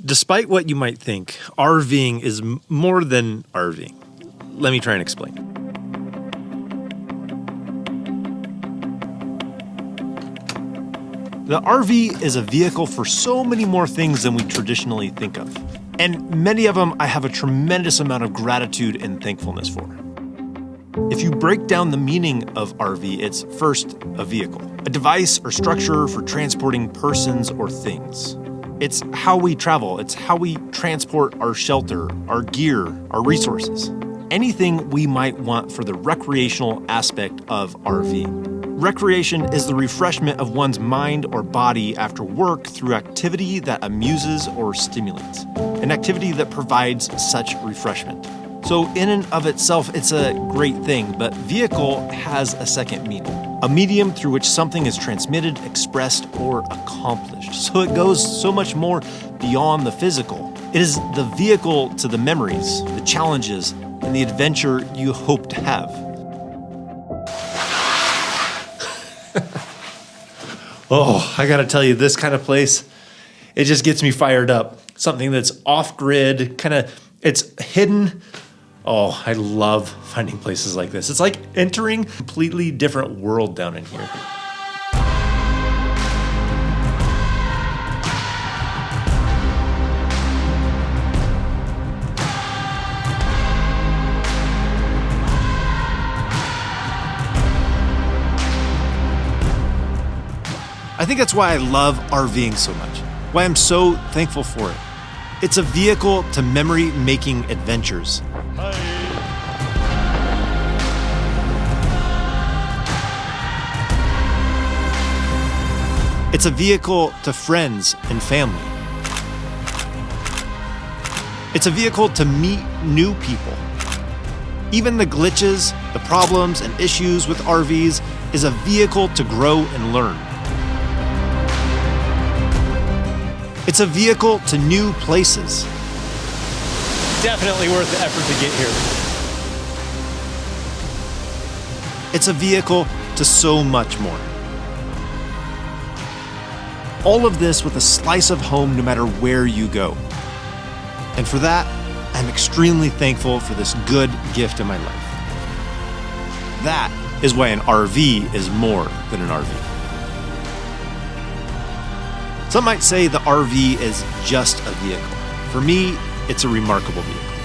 Despite what you might think, RVing is more than RVing. Let me try and explain. The RV is a vehicle for so many more things than we traditionally think of. And many of them I have a tremendous amount of gratitude and thankfulness for. If you break down the meaning of RV, it's first a vehicle, a device or structure for transporting persons or things. It's how we travel, it's how we transport our shelter, our gear, our resources. Anything we might want for the recreational aspect of RV. Recreation is the refreshment of one's mind or body after work through activity that amuses or stimulates, an activity that provides such refreshment. So in and of itself, it's a great thing, but vehicle has a second meaning, a medium through which something is transmitted, expressed, or accomplished. So it goes so much more beyond the physical. It is the vehicle to the memories, the challenges, and the adventure you hope to have. Oh, I gotta tell you, this kind of place, it just gets me fired up. Something that's off-grid, it's hidden. Oh, I love finding places like this. It's like entering a completely different world down in here. I think that's why I love RVing so much, why I'm so thankful for it. It's a vehicle to memory-making adventures. It's a vehicle to friends and family. It's a vehicle to meet new people. Even the glitches, the problems, and issues with RVs is a vehicle to grow and learn. It's a vehicle to new places. Definitely worth the effort to get here. It's a vehicle to so much more. All of this with a slice of home no matter where you go. And for that, I'm extremely thankful for this good gift in my life. That is why an RV is more than an RV. Some might say the RV is just a vehicle. For me, it's a remarkable vehicle.